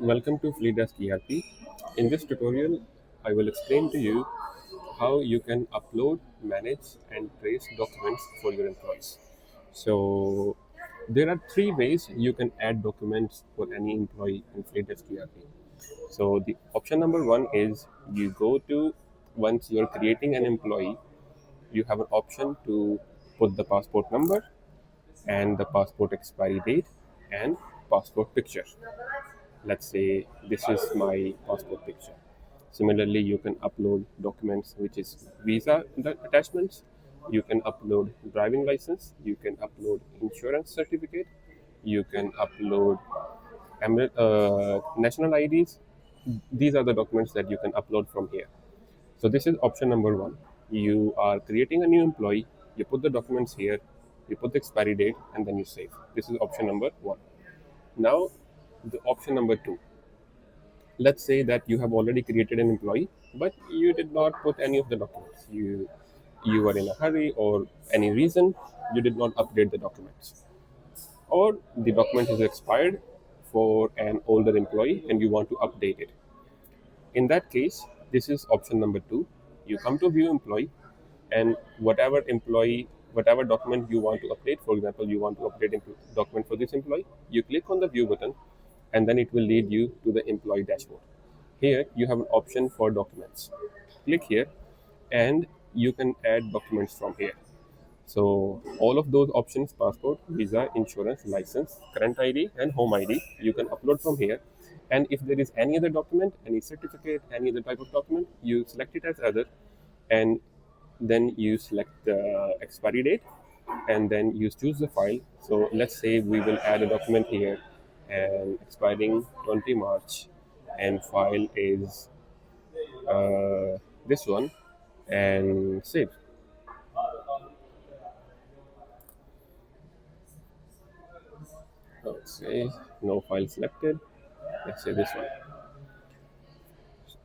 Welcome to FleetDesks ERP. In this tutorial, I will explain to you how you can upload, manage, and trace documents for your employees. So, there are three ways you can add documents for any employee in FleetDesks ERP. So, the option number one is you go to once you're creating an employee, you have an option to put the passport number and the passport expiry date and passport picture. Let's say this is my passport picture. Similarly, you can upload documents which is visa attachments. You can upload driving license. You can upload insurance certificate. You can upload national IDs. These are the documents that you can upload from here. So this is option number one. You are creating a new employee. You put the documents here. You put the expiry date, and then you save. This is option number one. Now, the option number two. Let's say that you have already created an employee, but you did not put any of the documents. You were in a hurry or any reason you did not update the documents, or the document is expired for an older employee and you want to update it. In that case, this is option number two. You come to view employee, and whatever document you want to update, for example, you want to update document for this employee, you click on the view button, and then it will lead you to the employee dashboard. Here you have an option for documents. Click here, and you can add documents from here. So all of those options, passport, visa, insurance, license, current ID, and home ID, you can upload from here. And if there is any other document, any certificate, any other type of document, you select it as other, and then you select the expiry date, and then you choose the file. So let's say we will add a document here, and expiring 20 March, and file is this one, and save. Okay, no file selected. Let's say this one.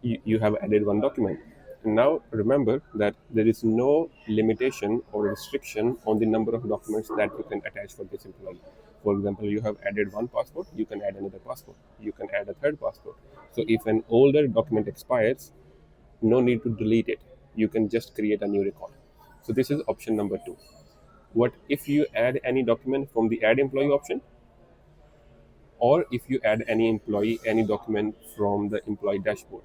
You have added one document. Now remember that there is no limitation or restriction on the number of documents that you can attach for this employee. For example, you have added one passport, you can add another passport. You can add a third passport. So if an older document expires, no need to delete it. You can just create a new record. So this is option number two. What if you add any document from the add employee option, or if you add any document from the employee dashboard?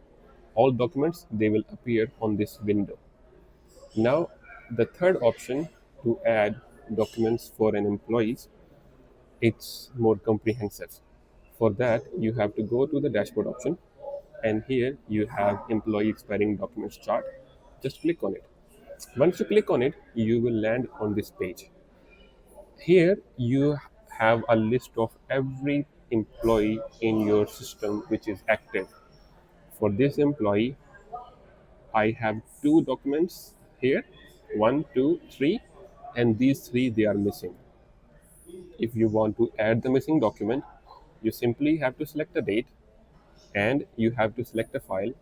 All documents, they will appear on this window. Now, the third option, to add documents for an employee, it's more comprehensive. For that, you have to go to the dashboard option, and here you have employee expiring documents chart. Just click on it. Once you click on it, you will land on this page. Here you have a list of every employee in your system which is active. For this employee, I have two documents here, one, two, three, and these three, they are missing. If you want to add the missing document, you simply have to select a date, and you have to select a file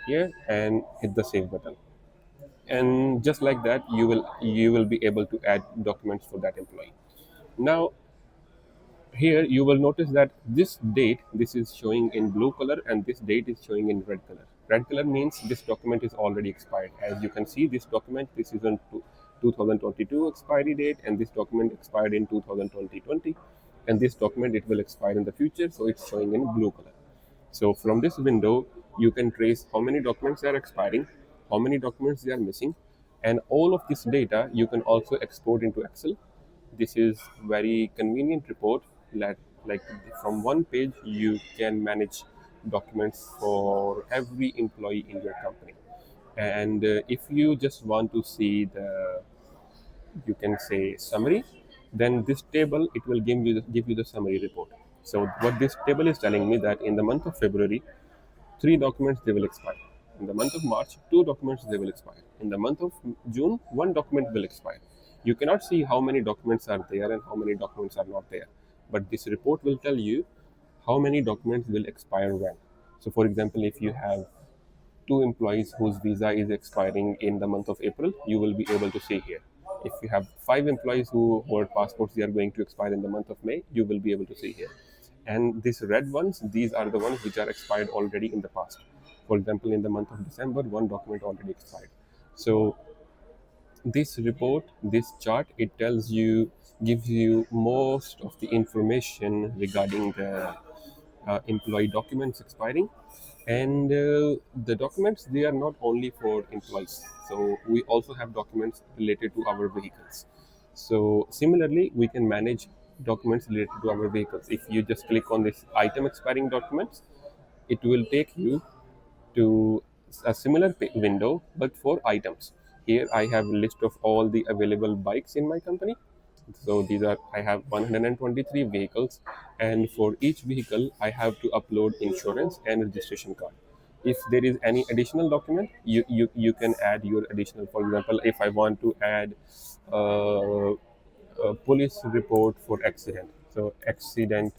here and hit the save button. And just like that, you will be able to add documents for that employee. Now, here you will notice that this is showing in blue color, and this date is showing in red color means this document is already expired. As you can see, this is on 2022 expiry date, and this document expired in 2020, and this document, it will expire in the future, so it's showing in blue color. So from this window, you can trace how many documents are expiring, how many documents they are missing, and all of this data you can also export into Excel. This is very convenient report that, like, from one page you can manage documents for every employee in your company. And if you just want to see the, you can say, summary, then this table, it will give you the summary report. So what this table is telling me, that in the month of February, three documents, they will expire. In the month of March, two documents, they will expire. In the month of June, one document will expire. You cannot see how many documents are there and how many documents are not there, but this report will tell you how many documents will expire when. So for example, if you have two employees whose visa is expiring in the month of April, you will be able to see here. If you have five employees whose passports, they are going to expire in the month of May, you will be able to see here. And these red ones, these are the ones which are expired already in the past. For example, in the month of December, one document already expired. So this report, this chart, it tells you, gives you most of the information regarding the employee documents expiring. And the documents, they are not only for employees, so we also have documents related to our vehicles. So similarly, we can manage documents related to our vehicles. If you just click on this item expiring documents, it will take you to a similar window but for items. Here I have a list of all the available bikes in my company. So these are, I have 123 vehicles, and for each vehicle I have to upload insurance and registration card. If there is any additional document, you can add your additional. For example, if I want to add uh, a police report for accident, so accident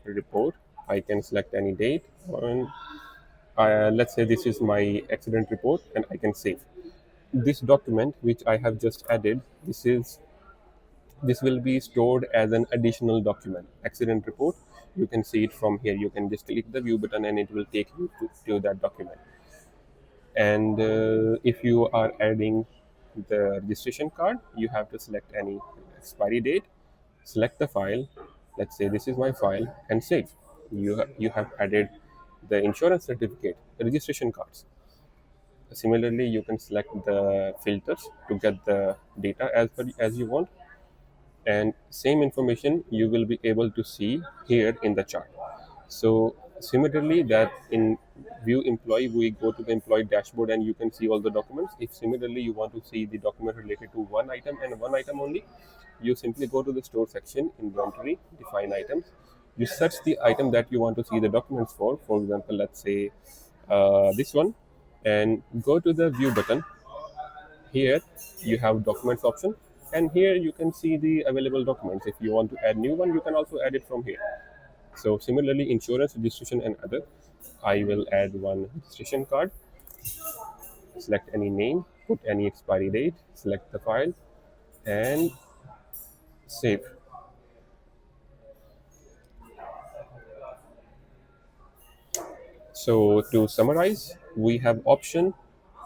report, I can select any date, and let's say this is my accident report, and I can save this document which I have just added. This will be stored as an additional document, accident report. You can see it from here. You can just click the view button and it will take you to that document. And if you are adding the registration card, you have to select any expiry date, select the file, let's say this is my file, and save. You have added the insurance certificate, registration cards. Similarly, you can select the filters to get the data as you want, and same information you will be able to see here in the chart. So similarly, that in view employee, we go to the employee dashboard and you can see all the documents. If similarly you want to see the document related to one item and one item only, you simply go to the store section, inventory, define items. You search the item that you want to see the documents for. For example, let's say this one, and go to the view button. Here you have documents option, and here you can see the available documents. If you want to add new one, you can also add it from here. So similarly, insurance, registration, and other. I will add one registration card. Select any name, put any expiry date, select the file, and save. So to summarize, we have option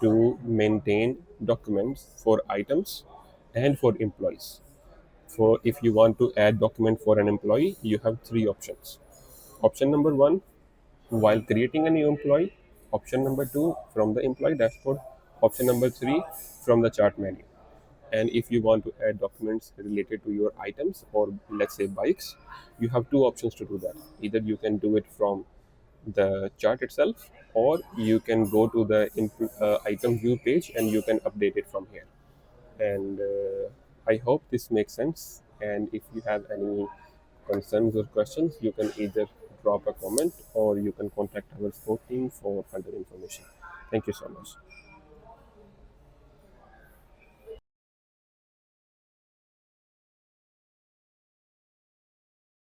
to maintain documents for items and for employees. For if you want to add document for an employee, you have three options. Option number one, while creating a new employee. Option number two, from the employee dashboard. Option number three, from the chart menu. And if you want to add documents related to your items, or let's say bikes, you have two options to do that. Either you can do it from the chart itself, or you can go to the item view page and you can update it from here. And I hope this makes sense. And if you have any concerns or questions, you can either drop a comment or you can contact our support team for further information. Thank you so much.